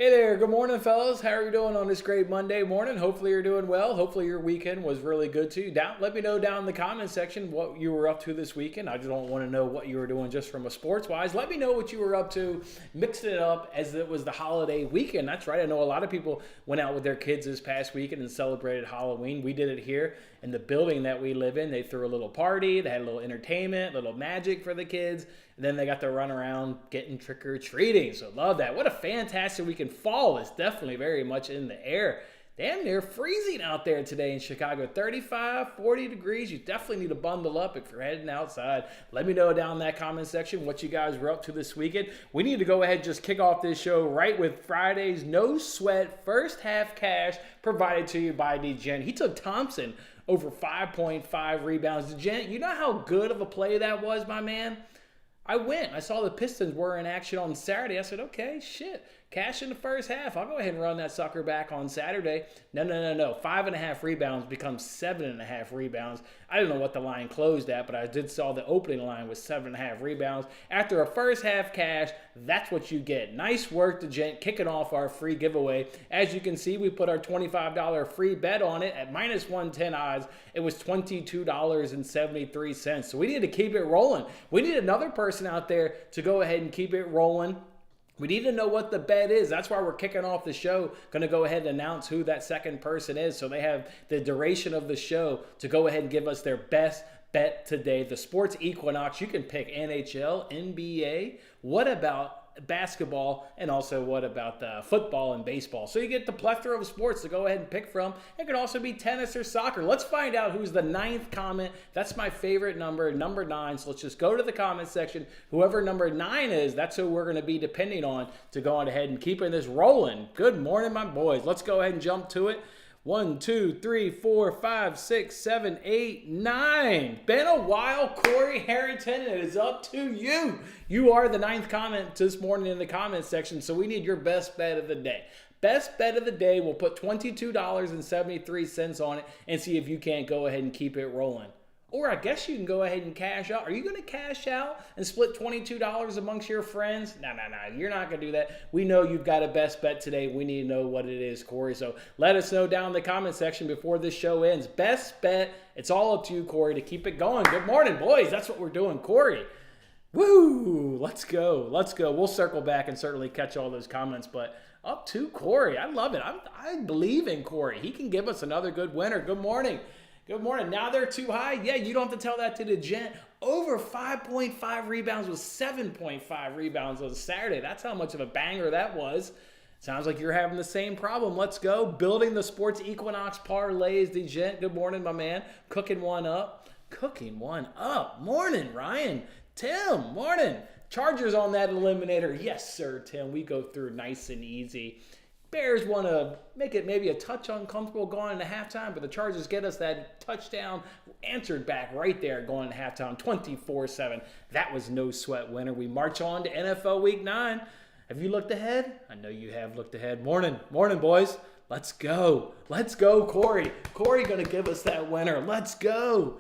Hey there, good morning, fellas. How are you doing on this great Monday morning? Hopefully you're doing well. Hopefully your weekend was really good too. Let me know down in the comment section what you were up to this weekend. I just don't want to know what you were doing just from a sports-wise. Let me know what you were up to, mixing it up as it was the holiday weekend. That's right. I know a lot of people went out with their kids this past weekend and celebrated Halloween. We did it here in the building that we live in. They threw a little party. They had a little entertainment, a little magic for the kids. And then they got to run around getting trick-or-treating. So love that. What a fantastic weekend. Fall is definitely very much in the air. Damn near freezing out there today in Chicago. 35, 40 degrees. You definitely need to bundle up if you're heading outside. Let me know down in that comment section what you guys were up to this weekend. We need to go ahead and just kick off this show right with Friday's No Sweat first half cash provided to you by DeGen. He took Thompson over 5.5 rebounds. DeGen, you know how good of a play that was, my man? I went. I saw the Pistons were in action on Saturday. I said, okay, shit. Cash in the first half. I'll go ahead and run that sucker back on Saturday. No. 5.5 rebounds becomes 7.5 rebounds. I don't know what the line closed at, but I did saw the opening line was 7.5 rebounds. After a first half cash, that's what you get. Nice work to Gent kicking off our free giveaway. As you can see, we put our $25 free bet on it at minus 110 odds. It was $22.73. So we need to keep it rolling. We need another person out there to go ahead and keep it rolling. We need to know what the bet is. That's why we're kicking off the show. Going to go ahead and announce who that second person is so they have the duration of the show to go ahead and give us their best bet today. The sports equinox, you can pick NHL, NBA. What about basketball, and also what about the football and baseball? So you get the plethora of sports to go ahead and pick from. It could also be tennis or soccer. Let's find out who's the 9th comment. That's my favorite number 9. So let's just go to the comment section. Whoever number 9 is, that's who we're going to be depending on to go on ahead and keeping this rolling. Good morning, my boys. Let's go ahead and jump to it. 1, 2, 3, 4, 5, 6, 7, 8, 9. Been a while, Corey Harrington. It is up to you. You are the 9th comment this morning in the comment section, so we need your best bet of the day. Best bet of the day, we'll put $22.73 on it and see if you can't go ahead and keep it rolling. Or I guess you can go ahead and cash out. Are you going to cash out and split $22 amongst your friends? No. You're not going to do that. We know you've got a best bet today. We need to know what it is, Corey. So let us know down in the comment section before this show ends. Best bet. It's all up to you, Corey, to keep it going. Good morning, boys. That's what we're doing, Corey. Woo! Let's go. We'll circle back and certainly catch all those comments, but up to Corey. I love it. I believe in Corey. He can give us another good winner. Good morning. Good morning. Now they're too high. Yeah, you don't have to tell that to the gent. Over 5.5 rebounds with 7.5 rebounds on Saturday. That's how much of a banger that was. Sounds like you're having the same problem. Let's go. Building the sports equinox parlays. The gent. Good morning, my man. Cooking one up. Morning, Ryan. Tim, morning. Chargers on that eliminator. Yes, sir, Tim. We go through nice and easy. Bears want to make it maybe a touch uncomfortable going into halftime, but the Chargers get us that touchdown answered back right there going into halftime, 24-7. That was no sweat winner. We march on to NFL Week 9. Have you looked ahead? I know you have looked ahead. Morning, boys. Let's go. Corey. Corey going to give us that winner. Let's go.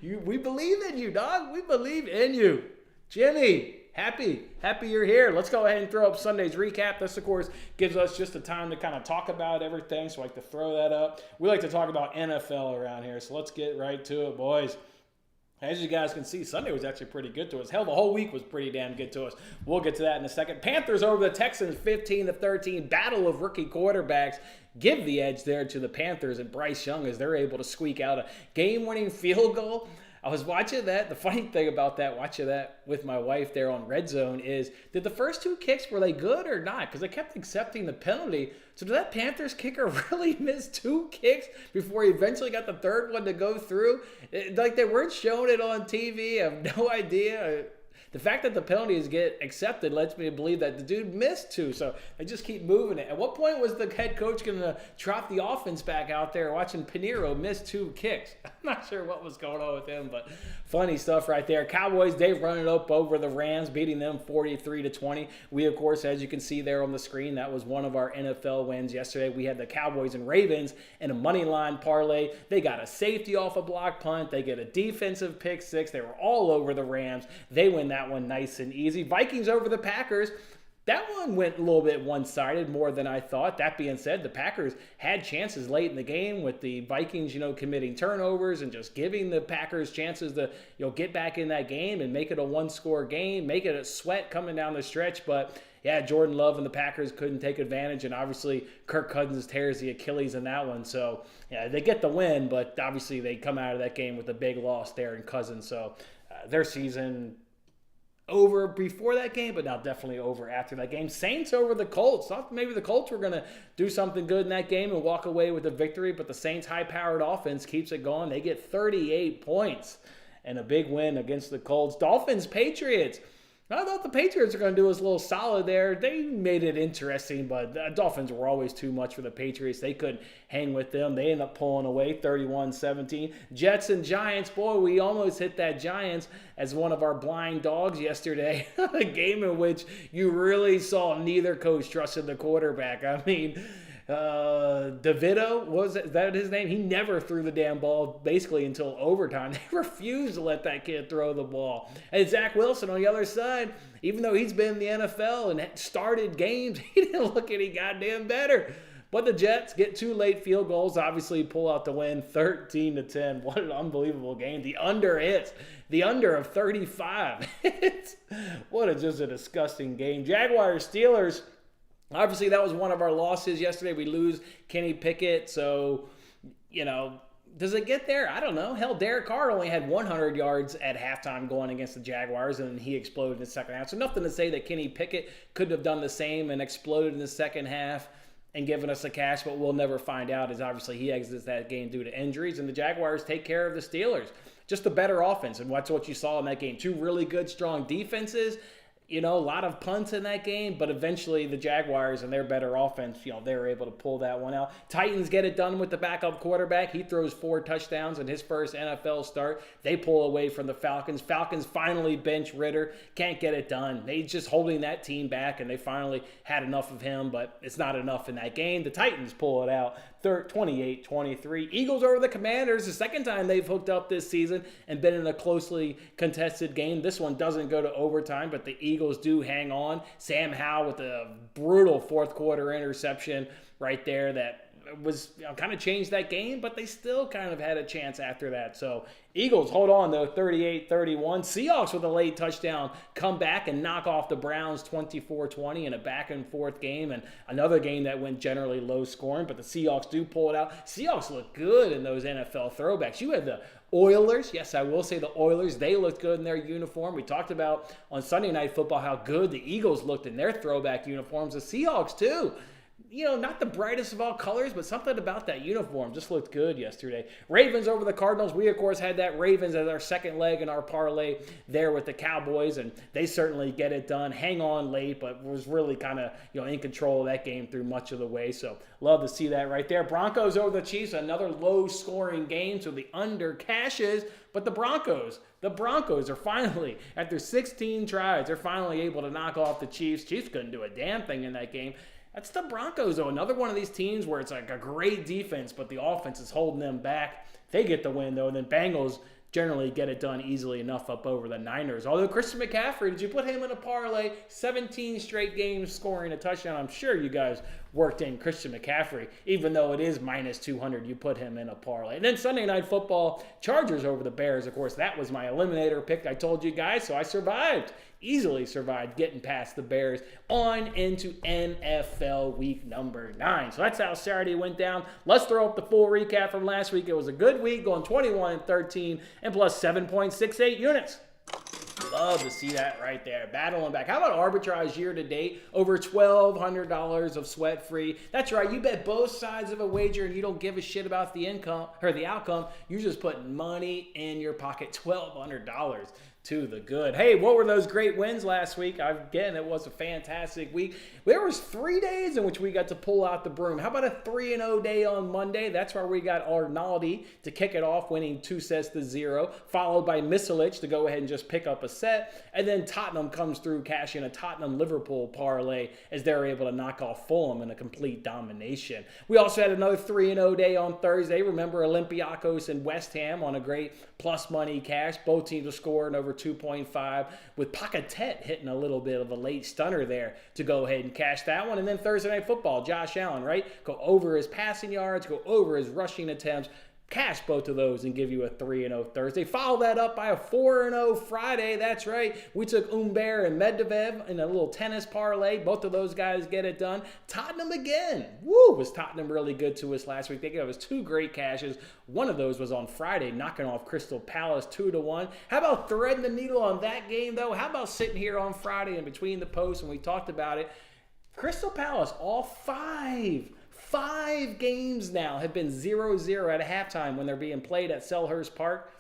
We believe in you, dog. We believe in you. Jimmy. Happy you're here. Let's go ahead and throw up Sunday's recap. This, of course, gives us just the time to kind of talk about everything, so I like to throw that up. We like to talk about NFL around here, so let's get right to it, boys. As you guys can see, Sunday was actually pretty good to us. Hell, the whole week was pretty damn good to us. We'll get to that in a second. Panthers over the Texans, 15-13. Battle of rookie quarterbacks. Give the edge there to the Panthers and Bryce Young as they're able to squeak out a game-winning field goal. I was watching that. The funny thing about that, watching that with my wife there on Red Zone is, did the first 2 kicks, were they good or not? Because they kept accepting the penalty. So did that Panthers kicker really miss 2 kicks before he eventually got the third one to go through? Like they weren't showing it on TV. I have no idea. The fact that the penalties get accepted lets me believe that the dude missed 2, so they just keep moving it. At what point was the head coach going to trot the offense back out there watching Pinheiro miss 2 kicks? I'm not sure what was going on with him, but funny stuff right there. Cowboys, they've run it up over the Rams, beating them 43-20. We, of course, as you can see there on the screen, that was one of our NFL wins yesterday. We had the Cowboys and Ravens in a money line parlay. They got a safety off a block punt. They get a defensive pick 6. They were all over the Rams. They win that one nice and easy. Vikings over the Packers. that one went a little bit one-sided more than I thought. That being said, the Packers had chances late in the game with the Vikings, committing turnovers and just giving the Packers chances to, get back in that game and make it a one-score game, make it a sweat coming down the stretch. But yeah, Jordan Love and the Packers couldn't take advantage, and obviously Kirk Cousins tears the Achilles in that one. So yeah, they get the win, but obviously they come out of that game with a big loss there in Cousins. So their season over before that game, but now definitely over after that game. Saints over the Colts. Thought maybe the Colts were going to do something good in that game and walk away with a victory, but the Saints' high-powered offense keeps it going. They get 38 points and a big win against the Colts. Dolphins, Patriots. I thought the Patriots are going to do us a little solid there. They made it interesting, but the Dolphins were always too much for the Patriots. They couldn't hang with them. They ended up pulling away 31-17. Jets and Giants. Boy, we almost hit that Giants as one of our blind dogs yesterday. A game in which you really saw neither coach trusted the quarterback. I mean, DeVito, was that his name? He never threw the damn ball basically until overtime. They refused to let that kid throw the ball. And Zach Wilson on the other side, even though he's been in the NFL and started games, he didn't look any goddamn better. But the Jets get 2 late field goals, obviously pull out the win 13-10. What an unbelievable game. The under hits. The under of 35. Just a disgusting game. Jaguars, Steelers. Obviously, that was one of our losses yesterday. We lose Kenny Pickett. So, does it get there? I don't know. Hell, Derek Carr only had 100 yards at halftime going against the Jaguars, and he exploded in the second half. So nothing to say that Kenny Pickett couldn't have done the same and exploded in the second half and given us a cash, but we'll never find out, as obviously he exits that game due to injuries. And the Jaguars take care of the Steelers. Just a better offense, and that's what you saw in that game. 2 really good, strong defenses. A lot of punts in that game, but eventually the Jaguars and their better offense, they were able to pull that one out. Titans get it done with the backup quarterback. He throws 4 touchdowns in his first NFL start. They pull away from the Falcons. Falcons finally bench Ritter. Can't get it done. They just holding that team back, and they finally had enough of him, but it's not enough in that game. The Titans pull it out. 28-23. Eagles over the Commanders. The second time they've hooked up this season and been in a closely contested game. This one doesn't go to overtime, but the Eagles do hang on. Sam Howell with a brutal fourth quarter interception right there that was kind of changed that game, but they still kind of had a chance after that. So Eagles hold on, though, 38-31. Seahawks with a late touchdown come back and knock off the Browns 24-20 in a back-and-forth game, and another game that went generally low-scoring, but the Seahawks do pull it out. Seahawks look good in those NFL throwbacks. You had the Oilers. Yes, I will say the Oilers. They looked good in their uniform. We talked about on Sunday Night Football how good the Eagles looked in their throwback uniforms. The Seahawks, too. Not the brightest of all colors, but something about that uniform just looked good yesterday. Ravens over the Cardinals. We, of course, had that Ravens as our second leg in our parlay there with the Cowboys, and they certainly get it done. Hang on late, but was really kind of, in control of that game through much of the way. So love to see that right there. Broncos over the Chiefs, another low-scoring game, so the under cashes. But the Broncos are finally, after 16 tries, they're finally able to knock off the Chiefs. Chiefs couldn't do a damn thing in that game. That's the Broncos, though. Another one of these teams where it's like a great defense, but the offense is holding them back. They get the win, though, and then Bengals generally get it done easily enough up over the Niners. Although Christian McCaffrey, did you put him in a parlay? 17 straight games scoring a touchdown. I'm sure you guys worked in Christian McCaffrey. Even though it is minus 200, you put him in a parlay. And then Sunday Night Football, Chargers over the Bears. Of course, that was my eliminator pick I told you guys, so I survived. Easily survived getting past the Bears on into NFL week number 9. So that's how Saturday went down. Let's throw up the full recap from last week. It was a good week, going 21-13 and plus 7.68 units. Love to see that right there. Battling back. How about arbitrage year to date? Over $1,200 of sweat free. That's right. You bet both sides of a wager and you don't give a shit about the income or the outcome. You're just putting money in your pocket. $1,200 to the good. Hey, what were those great wins last week? Again, it was a fantastic week. There was 3 days in which we got to pull out the broom. How about a 3-0 day on Monday? That's where we got Arnaldi to kick it off, winning 2-0, followed by Misalic to go ahead and just pick up a set. And then Tottenham comes through, cashing a Tottenham-Liverpool parlay as they're able to knock off Fulham in a complete domination. We also had another 3-0 day on Thursday. Remember Olympiacos and West Ham on a great plus money cash. Both teams are scoring over over 2.5 with Pacatet hitting a little bit of a late stunner there to go ahead and cash that one. And then Thursday Night Football, Josh Allen, right? Go over his passing yards, go over his rushing attempts. Cash both of those and give you a 3-0 Thursday. Follow that up by a 4-0 Friday. That's right. We took Umber and Medvedev in a little tennis parlay. Both of those guys get it done. Tottenham again. Woo! Was Tottenham really good to us last week? They gave us 2 great cashes. One of those was on Friday, knocking off Crystal Palace 2-1. How about threading the needle on that game, though? How about sitting here on Friday in between the posts and we talked about it? Crystal Palace, all 5 games now have been 0-0 at a halftime when they're being played at Selhurst Park.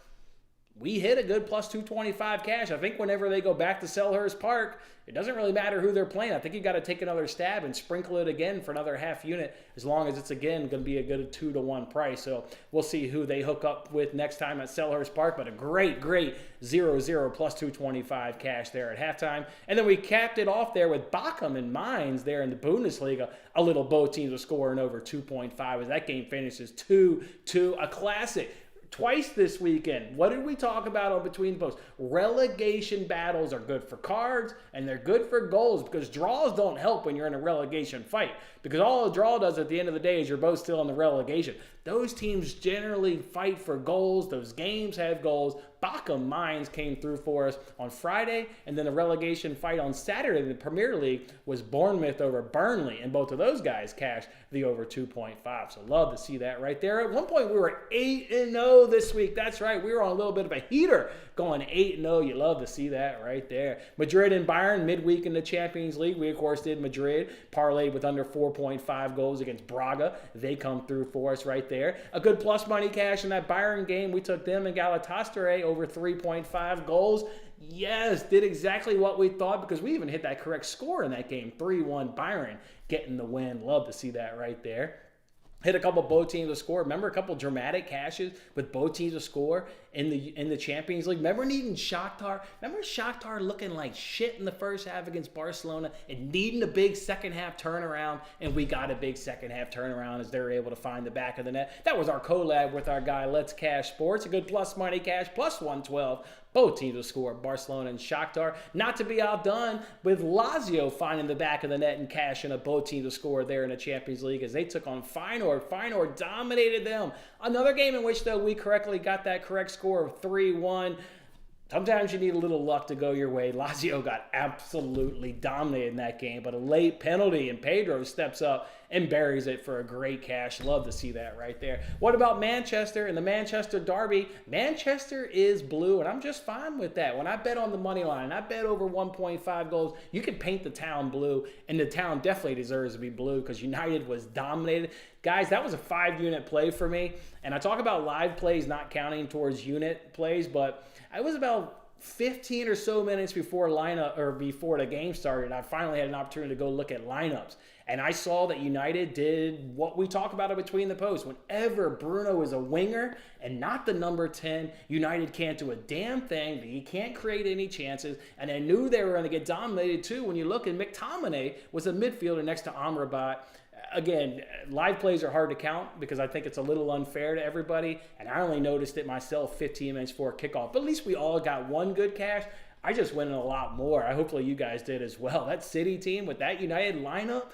We hit a good plus 225 cash. I think whenever they go back to Selhurst Park, it doesn't really matter who they're playing. I think you got to take another stab and sprinkle it again for another half unit, as long as it's, again, going to be a good 2-1 price. So we'll see who they hook up with next time at Selhurst Park. But a great 0-0 plus 225 cash there at halftime. And then we capped it off there with Bochum and Mainz there in the Bundesliga. A little both teams are scoring over 2.5 as that game finishes 2-2. A classic. Twice this weekend. What did we talk about on Between the Posts? Relegation battles are good for cards and they're good for goals, because draws don't help when you're in a relegation fight, because all a draw does at the end of the day is you're both still in the relegation. Those teams generally fight for goals. Those games have goals. Bochum Mainz came through for us on Friday, and then the relegation fight on Saturday in the Premier League was Bournemouth over Burnley, and both of those guys cashed the over 2.5. So love to see that right there. At one point, we were 8-0 this week. That's right. We were on a little bit of a heater going 8-0. You love to see that right there. Madrid and Bayern midweek in the Champions League. We, of course, did Madrid. Parlayed with under 4.5 goals against Braga. They come through for us right there. A good plus money cash in that Bayern game. We took them and Galatasaray over 3.5 goals. Yes, did exactly what we thought, because we even hit that correct score in that game. 3-1 Bayern getting the win. Love to see that right there. Hit a couple both teams to score. Remember a couple dramatic cashes with both teams to score in the Champions League? Remember needing Shakhtar? Remember Shakhtar looking like shit in the first half against Barcelona and needing a big second half turnaround, and we got a big second half turnaround as they were able to find the back of the net. That was our collab with our guy Let's Cash Sports. A good plus money cash, plus 112. Both teams will score, Barcelona and Shakhtar. Not to be outdone with Lazio finding the back of the net and cashing up. Both teams will score there in the Champions League as they took on Feyenoord. Feyenoord dominated them. Another game in which, though, we correctly got that correct score of 3-1. Sometimes you need a little luck to go your way. Lazio got absolutely dominated in that game, but a late penalty, and Pedro steps up and buries it for a great cash. Love to see that right there. What about Manchester and the Manchester Derby? Manchester is blue, and I'm just fine with that. When I bet on the money line, I bet over 1.5 goals, you can paint the town blue, and the town definitely deserves to be blue because United was dominated. Guys, that was a 5-unit play for me, and I talk about live plays not counting towards unit plays, but I was about 15 or so minutes before the game started. I finally had an opportunity to go look at lineups, and I saw that United did what we talk about in Between the Posts. Whenever Bruno is a winger and not the number 10, United can't do a damn thing. He can't create any chances, and I knew they were going to get dominated too. When you look at McTominay was a midfielder next to Amrabat. Again, live plays are hard to count because I think it's a little unfair to everybody, and I only noticed it myself 15 minutes before kickoff. But at least we all got one good cash. I just went in a lot more. Hopefully you guys did as well. That City team with that United lineup,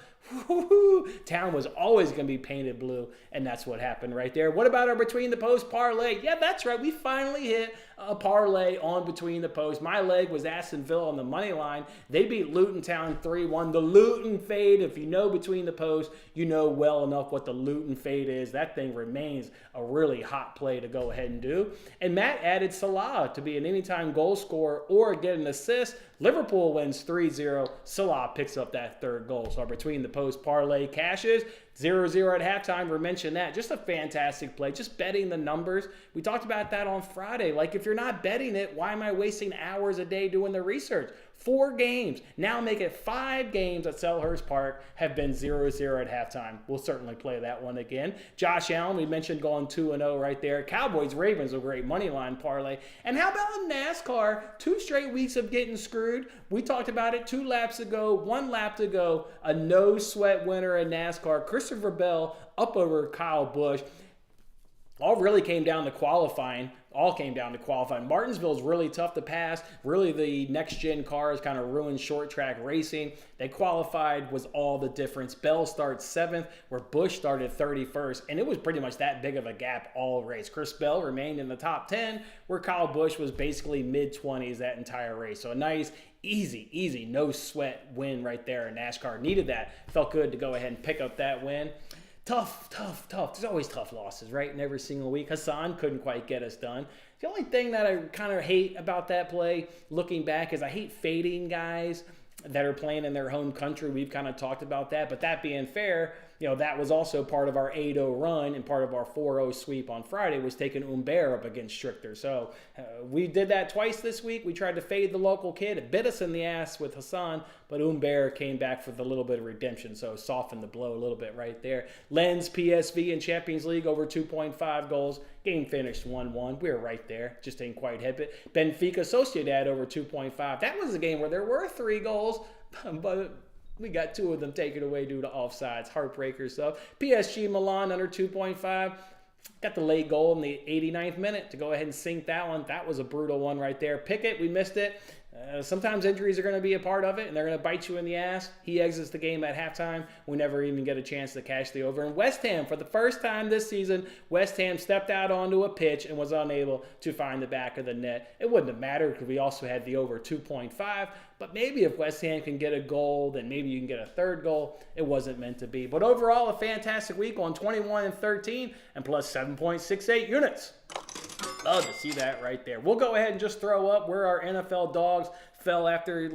woo-hoo, town was always going to be painted blue, and that's what happened right there. What about our Between the Post parlay? Yeah, that's right. We finally hit a parlay on Between the Post. My leg was Aston Villa on the money line. They beat Luton Town 3-1. The Luton fade, if you know Between the Post, you know well enough what the Luton fade is. That thing remains a really hot play to go ahead and do. And Matt added Salah to be an anytime goal scorer or get an assist. Liverpool wins 3-0. Salah picks up that third goal. So our Between the Post parlay cashes 0-0 at halftime. We mentioned that. Just a fantastic play. Just betting the numbers. We talked about that on Friday. Like, if you're not betting it, why am I wasting hours a day doing the research? 4 games. Now make it 5 games at Selhurst Park have been 0-0 at halftime. We'll certainly play that one again. Josh Allen, we mentioned going 2-0 right there. Cowboys, Ravens, a great money line parlay. And how about NASCAR? 2 straight weeks of getting screwed. We talked about it 2 laps ago, 1 lap to go. A no-sweat winner in NASCAR. Christopher Bell up over Kyle Busch. all really came down to qualifying. All came down to qualifying. Martinsville's really tough to pass. Really, the next-gen cars kind of ruined short-track racing. They qualified was all the difference. Bell starts 7th, where Busch started 31st, and it was pretty much that big of a gap all race. Chris Bell remained in the top 10, where Kyle Busch was basically mid-20s that entire race. So a nice, easy, no sweat win right there. NASCAR needed that. Felt good to go ahead and pick up that win. Tough. There's always tough losses, right? In every single week. Hassan couldn't quite get us done. The only thing that I kind of hate about that play, looking back, is I hate fading guys that are playing in their home country. We've kind of talked about that. But that being fair, that was also part of our 8-0 run, and part of our 4-0 sweep on Friday was taking Humbert up against Strichter. So we did that twice this week. We tried to fade the local kid. It bit us in the ass with Hassan, but Humbert came back for the little bit of redemption, so softened the blow a little bit right there. Lens, PSV, and Champions League over 2.5 goals. Game finished 1-1. We were right there. Just didn't quite hit it. Benfica Sociedad over 2.5. That was a game where there were 3 goals, but we got 2 of them taken away due to offsides. Heartbreaker stuff. PSG Milan under 2.5. Got the late goal in the 89th minute to go ahead and sink that one. That was a brutal one right there. Pickett, we missed it. Sometimes injuries are going to be a part of it, and they're going to bite you in the ass. He exits the game at halftime. We never even get a chance to cash the over. And West Ham, for the first time this season, West Ham stepped out onto a pitch and was unable to find the back of the net. It wouldn't have mattered because we also had the over 2.5. But maybe if West Ham can get a goal, then maybe you can get a third goal. It wasn't meant to be. But overall, a fantastic week on 21-13 and plus 7.68 units. Love to see that right there. We'll go ahead and just throw up where our NFL dogs fell after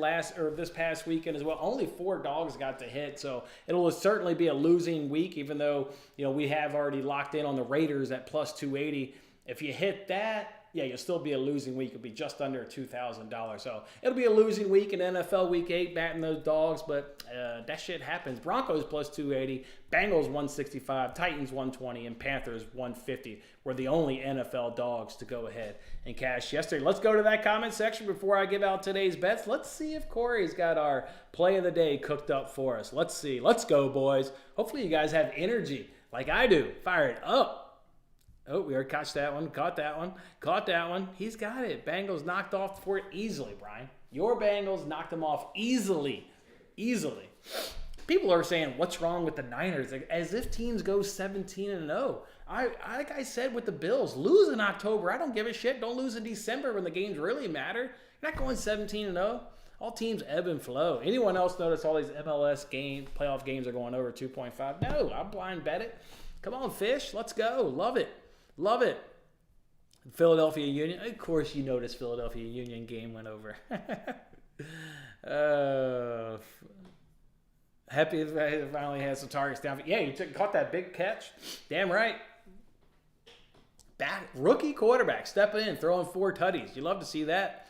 this past weekend as well. Only 4 dogs got to hit, so it'll certainly be a losing week, even though we have already locked in on the Raiders at plus 280. If you hit that, yeah, you'll still be a losing week. It'll be just under $2,000. So it'll be a losing week in NFL Week 8, batting those dogs, but that shit happens. Broncos plus 280, Bengals 165, Titans 120, and Panthers 150 were the only NFL dogs to go ahead and cash yesterday. Let's go to that comment section before I give out today's bets. Let's see if Corey's got our play of the day cooked up for us. Let's see. Let's go, boys. Hopefully you guys have energy like I do. Fire it up. Oh, we already caught that one. Caught that one. He's got it. Bengals knocked off for it easily, Brian. Your Bengals knocked them off easily. People are saying, what's wrong with the Niners? As if teams go 17-0. Like I said with the Bills, lose in October. I don't give a shit. Don't lose in December when the games really matter. You're not going 17-0. All teams ebb and flow. Anyone else notice all these MLS playoff games are going over 2.5? No, I'll blind bet it. Come on, Fish. Let's go. Love it. Philadelphia Union. Of course you noticed Philadelphia Union game went over. Happy that finally had some targets down. Yeah, you caught that big catch. Damn right. Rookie quarterback stepping in, throwing 4 tutties. You love to see that.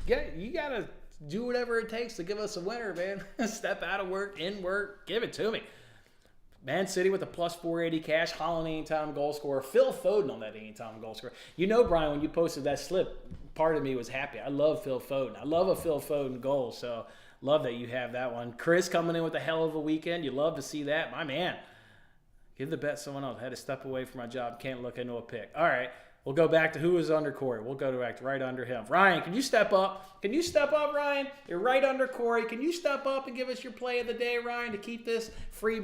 Yeah, you got to do whatever it takes to give us a winner, man. Step out of work, in work, give it to me. Man City with a plus 480 cash. Holland anytime goal scorer. Phil Foden on that anytime goal scorer. Brian, when you posted that slip, part of me was happy. I love Phil Foden. I love a Phil Foden goal, so love that you have that one. Chris coming in with a hell of a weekend. You love to see that. My man. Give the bet someone else. I had to step away from my job. Can't look into a pick. All right. We'll go back to who was under Corey. We'll go back to right under him. Ryan, can you step up? Ryan? You're right under Corey. Can you step up and give us your play of the day, Ryan, to keep this free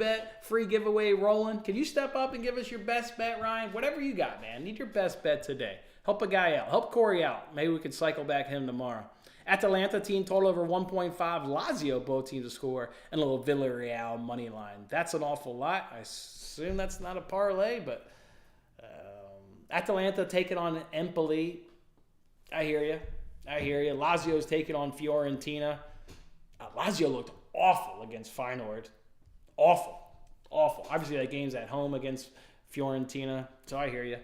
giveaway rolling? Can you step up and give us your best bet, Ryan? Whatever you got, man. Need your best bet today. Help a guy out. Help Corey out. Maybe we can cycle back him tomorrow. Atalanta team total over 1.5. Lazio, both teams to score. And a little Villarreal money line. That's an awful lot. I assume that's not a parlay, but... Atalanta taking on Empoli. I hear you. Lazio's taking on Fiorentina. Lazio looked awful against Feyenoord. Awful. Obviously, that game's at home against Fiorentina, so I hear you.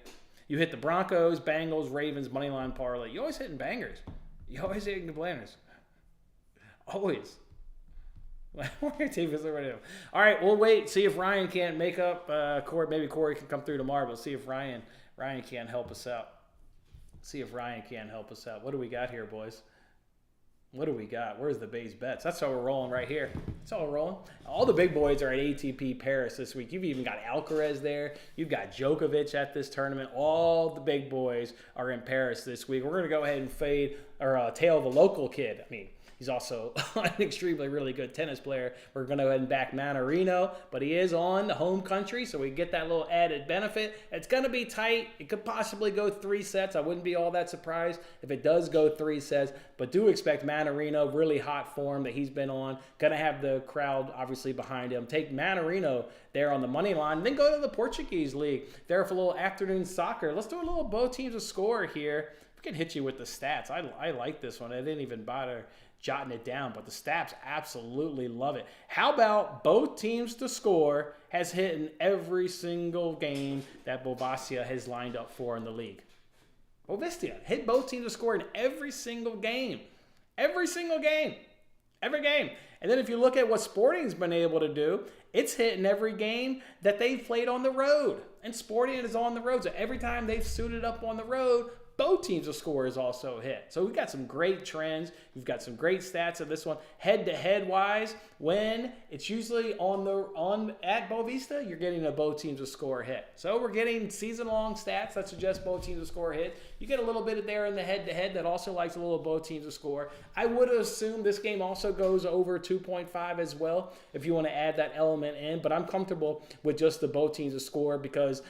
You hit the Broncos, Bengals, Ravens, moneyline parlay. You always hitting bangers. You always hitting complainers. Always. All right, we'll wait. See if Ryan can't make up. Corey. Maybe Corey can come through tomorrow, but see if Ryan can't help us out. What do we got here, boys? What do we got? Where's the base bets? That's how we're rolling right here. That's how we're rolling. All the big boys are at ATP Paris this week. You've even got Alcaraz there. You've got Djokovic at this tournament. All the big boys are in Paris this week. We're going to go ahead and fade or tail the local kid. I mean, he's also an extremely really good tennis player. We're going to go ahead and back Mannarino, but he is on the home country, so we get that little added benefit. It's going to be tight. It could possibly go 3 sets. I wouldn't be all that surprised if it does go 3 sets, but do expect Mannarino, really hot form that he's been on. Going to have the crowd obviously behind him. Take Mannarino there on the money line, then go to the Portuguese League there for a little afternoon soccer. Let's do a little both teams to score here. We can hit you with the stats. I like this one. I didn't even bother jotting it down, but the stats absolutely love it. How about both teams to score has hit in every single game that Bovastia has lined up for in the league? Bovastia hit both teams to score in every single game. Every single game. Every game. And then if you look at what Sporting's been able to do, it's hit in every game that they've played on the road. And Sporting is on the road. So every time they've suited up on the road, both teams to score is also hit. So we've got some great trends. We've got some great stats of this one. Head-to-head wise, when it's usually at Bovista, you're getting a both teams to score hit. So we're getting season-long stats that suggest both teams to score hit. You get a little bit of there in the head-to-head that also likes a little both teams to score. I would assume this game also goes over 2.5 as well if you want to add that element in. But I'm comfortable with just the both teams to score because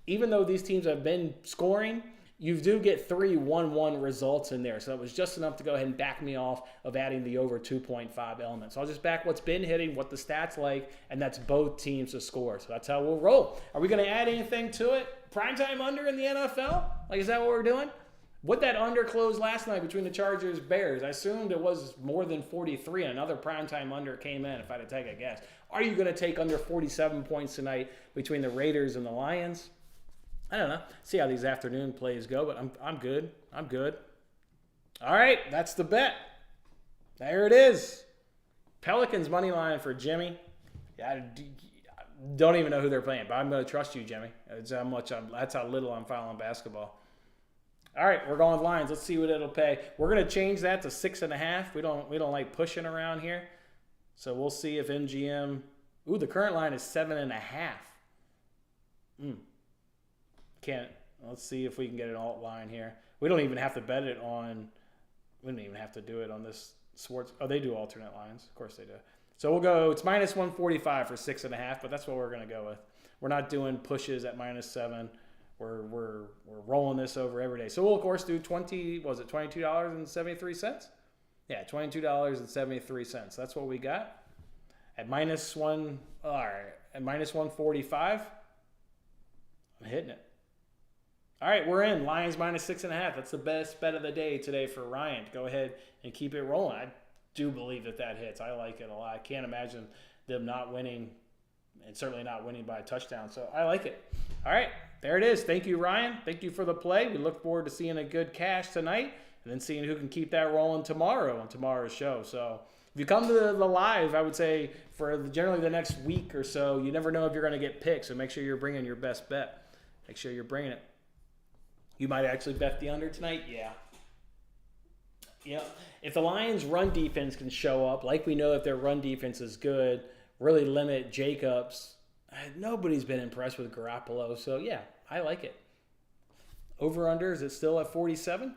even though these teams have been scoring, you do get 3 1-1 results in there. So it was just enough to go ahead and back me off of adding the over 2.5 element. So I'll just back what's been hitting, what the stats like, and that's both teams to score. So that's how we'll roll. Are we going to add anything to it? Primetime under in the NFL? Like, is that what we're doing? What that under closed last night between the Chargers and Bears? I assumed it was more than 43, and another primetime under came in, if I had to take a guess. Are you going to take under 47 points tonight between the Raiders and the Lions? I don't know. See how these afternoon plays go, but I'm good. I'm good. All right, that's the bet. There it is. Pelicans money line for Jimmy. I don't even know who they're playing, but I'm going to trust you, Jimmy. That's how little I'm following basketball. All right, we're going Lions. Let's see what it'll pay. We're going to change that to 6.5. We don't like pushing around here, so we'll see if MGM. Ooh, the current line is 7.5. Can't. Let's see if we can get an alt line here. We don't even have to bet it on. We don't even have to do it on this sports. Oh, they do alternate lines. Of course they do. So we'll go. It's minus 145 for 6.5, but that's what we're going to go with. We're not doing pushes at -7. We're rolling this over every day. So we'll of course do $22.73. Yeah, $22.73. That's what we got at -1. All right, at minus 145. I'm hitting it. All right, we're in. Lions minus 6.5. That's the best bet of the day today for Ryan. Go ahead and keep it rolling. I do believe that hits. I like it a lot. I can't imagine them not winning, and certainly not winning by a touchdown. So I like it. All right, there it is. Thank you, Ryan. Thank you for the play. We look forward to seeing a good cash tonight and then seeing who can keep that rolling tomorrow on tomorrow's show. So if you come to the live, I would say for generally the next week or so, you never know if you're going to get picked. So make sure you're bringing your best bet. Make sure you're bringing it. You might actually bet the under tonight? Yeah. Yeah. If the Lions' run defense can show up, like we know if their run defense is good, really limit Jacobs, nobody's been impressed with Garoppolo. So, yeah, I like it. Over-under, is it still at 47?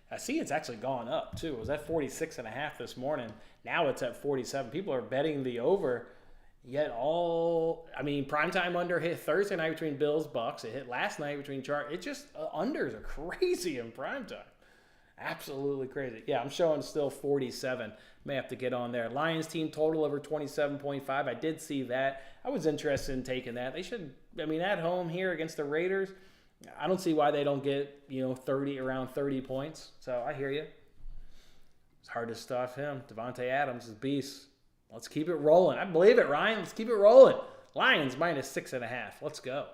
I see it's actually gone up, too. It was at 46.5 this morning. Now it's at 47. People are betting the over. Yet primetime under hit Thursday night between Bills, Bucks. It hit last night between Chargers. It just, unders are crazy in primetime. Absolutely crazy. Yeah, I'm showing still 47. May have to get on there. Lions team total over 27.5. I did see that. I was interested in taking that. They should, at home here against the Raiders, I don't see why they don't get, around 30 points. So I hear you. It's hard to stuff him. Devontae Adams is a beast. Let's keep it rolling. I believe it, Ryan. Let's keep it rolling. Lions minus 6.5. Let's go.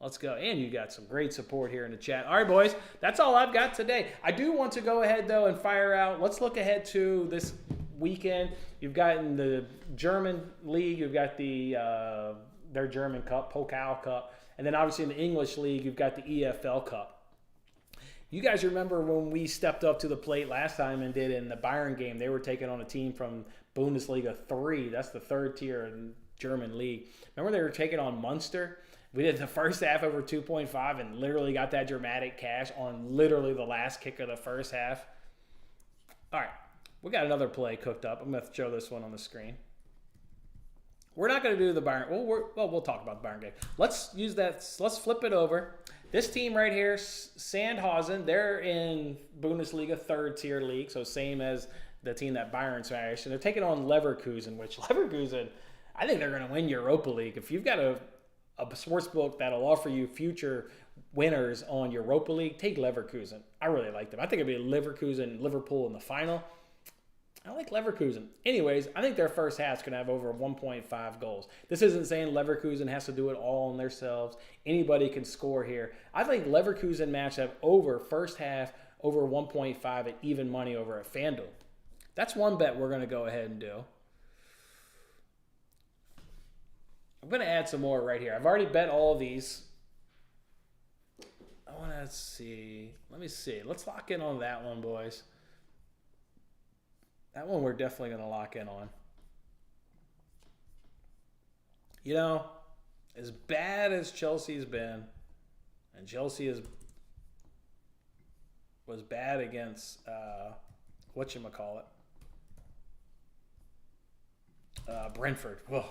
Let's go. And you got some great support here in the chat. All right, boys. That's all I've got today. I do want to go ahead, though, and fire out. Let's look ahead to this weekend. You've got in the German league, you've got their German Cup, Pokal Cup. And then obviously in the English league, you've got the EFL Cup. You guys remember when we stepped up to the plate last time and did in the Bayern game, they were taking on a team from Bundesliga 3. That's the third tier in German league. Remember they were taking on Munster? We did the first half over 2.5 and literally got that dramatic cash on literally the last kick of the first half. All right, we got another play cooked up. I'm going to show this one on the screen. We're not going to do the Bayern. We'll talk about the Bayern game. Let's use that. Let's flip it over. This team right here, Sandhausen, they're in Bundesliga third tier league, so same as the team that Bayern smashed. And they're taking on Leverkusen, which Leverkusen, I think they're going to win Europa League. If you've got a sports book that'll offer you future winners on Europa League, take Leverkusen. I really like them. I think it'd be Leverkusen, Liverpool in the final. I like Leverkusen. Anyways, I think their first half's going to have over 1.5 goals. This isn't saying Leverkusen has to do it all on themselves. Anybody can score here. I think Leverkusen match have over first half, over 1.5 at even money over at FanDuel. That's one bet we're going to go ahead and do. I'm going to add some more right here. I've already bet all of these. I want to see. Let me see. Let's lock in on that one, boys. That one we're definitely going to lock in on. You know, as bad as Chelsea's been, and Chelsea was bad against, whatchamacallit, Brentford. Whoa,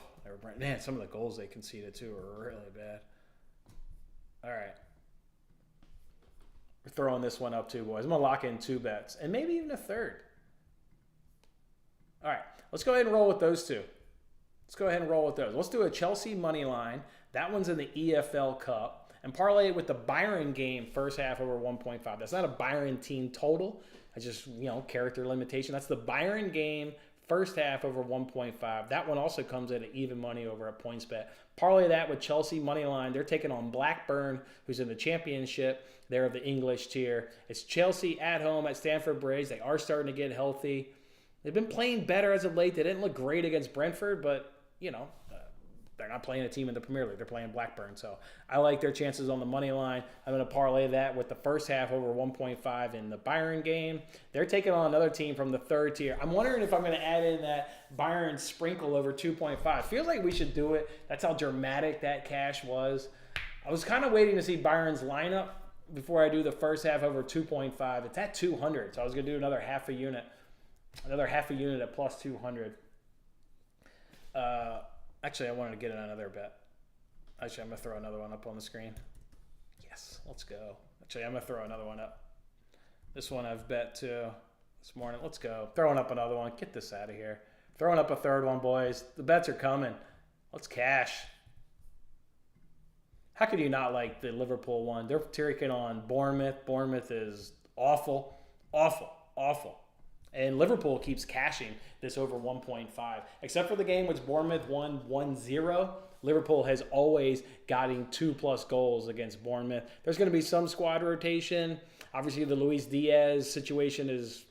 man, some of the goals they conceded too are really bad. All right. We're throwing this one up too, boys. I'm going to lock in 2 bets, and maybe even a third. All right, let's go ahead and roll with those two. Let's do a Chelsea money line. That one's in the EFL Cup. And parlay it with the Bayern game first half over 1.5. That's not a Bayern team total. I just, character limitation. That's the Bayern game first half over 1.5. That one also comes at an even money over at PointsBet. Parlay that with Chelsea money line. They're taking on Blackburn, who's in the championship. They're of the English tier. It's Chelsea at home at Stamford Bridge. They are starting to get healthy. They've been playing better as of late. They didn't look great against Brentford, but, they're not playing a team in the Premier League. They're playing Blackburn. So I like their chances on the money line. I'm going to parlay that with the first half over 1.5 in the Bayern game. They're taking on another team from the third tier. I'm wondering if I'm going to add in that Bayern sprinkle over 2.5. Feels like we should do it. That's how dramatic that cash was. I was kind of waiting to see Bayern's lineup before I do the first half over 2.5. It's at 200, so I was going to do another half a unit. Another half a unit at plus 200. Actually, I wanted to get another bet. Actually, I'm going to throw another one up on the screen. Yes, let's go. Actually, I'm going to throw another one up. This one I've bet too this morning. Let's go. Throwing up another one. Get this out of here. Throwing up a third one, boys. The bets are coming. Let's cash. How could you not like the Liverpool one? They're taking on Bournemouth. Bournemouth is awful. Awful. Awful. And Liverpool keeps cashing this over 1.5. Except for the game which Bournemouth won 1-0, Liverpool has always gotten 2+ goals against Bournemouth. There's going to be some squad rotation. Obviously, the Luis Diaz situation is,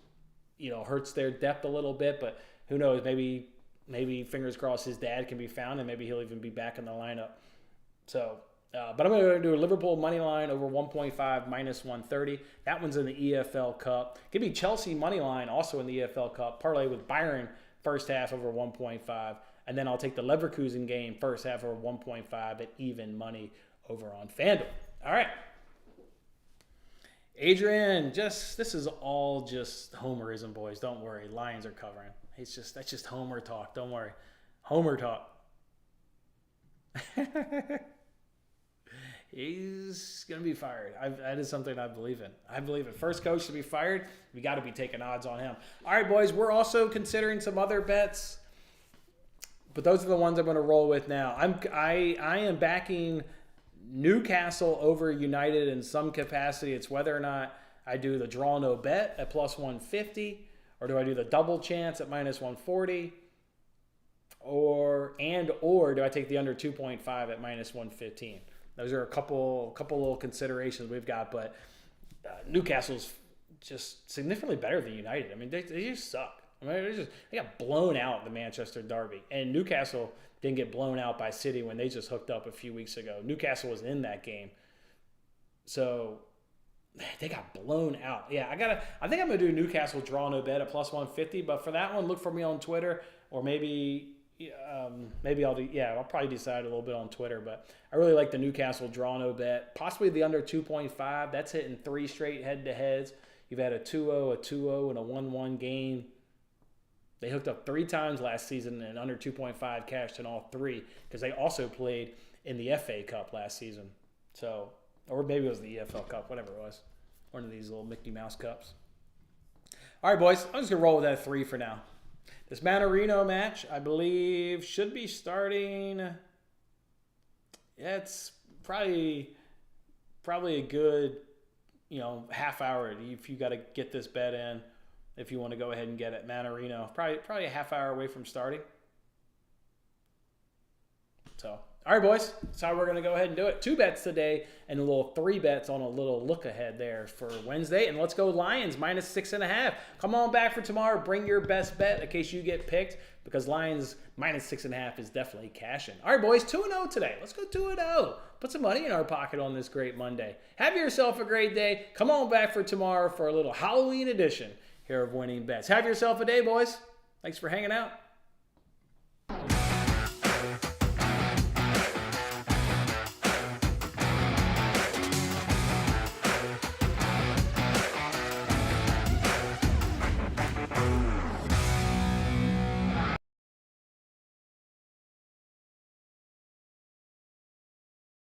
hurts their depth a little bit. But who knows? Maybe fingers crossed his dad can be found and maybe he'll even be back in the lineup. So... but I'm going to do a Liverpool money line over 1.5 minus 130. That one's in the EFL Cup. Give me Chelsea money line also in the EFL Cup. Parlay with Bayern first half over 1.5. And then I'll take the Leverkusen game first half over 1.5 at even money over on FanDuel. All right. Adrian, this is all just homerism, boys. Don't worry. Lions are covering. That's just Homer talk. Don't worry. Homer talk. He's going to be fired. That is something I believe in. I believe it. First coach to be fired, we got to be taking odds on him. All right, boys, we're also considering some other bets, but those are the ones I'm going to roll with now. I am backing Newcastle over United in some capacity. It's whether or not I do the draw no bet at plus 150, or do I do the double chance at minus 140, or do I take the under 2.5 at minus 115. Those are a couple little considerations we've got, but Newcastle's just significantly better than United. I mean, they just suck. I mean, they got blown out in the Manchester Derby, and Newcastle didn't get blown out by City when they just hooked up a few weeks ago. Newcastle was in that game, so They got blown out. Yeah, I think I'm gonna do Newcastle draw no bet at plus 150. But for that one, look for me on Twitter, or maybe I'll do. Yeah, I'll probably decide a little bit on Twitter. But I really like the Newcastle draw no bet. Possibly the under 2.5. That's hitting 3 straight head-to-heads. You've had a 2-0, a 2-0, and a 1-1 game. They hooked up 3 times last season, and under 2.5 cashed in all 3 because they also played in the FA Cup last season. So, or maybe it was the EFL Cup, whatever it was. One of these little Mickey Mouse cups. All right, boys. I'm just going to roll with that 3 for now. This Manarino match, I believe, should be starting. Yeah, it's probably a good, half hour if you got to get this bet in. If you want to go ahead and get it, Manarino, probably a half hour away from starting. So, all right, boys. That's how we're going to go ahead and do it. 2 bets today and a little 3 bets on a little look ahead there for Wednesday. And let's go Lions minus 6.5. Come on back for tomorrow. Bring your best bet in case you get picked because Lions minus 6.5 is definitely cashing. All right, boys. 2-0 today. Let's go 2-0. Put some money in our pocket on this great Monday. Have yourself a great day. Come on back for tomorrow for a little Halloween edition here of Winning Bets. Have yourself a day, boys. Thanks for hanging out.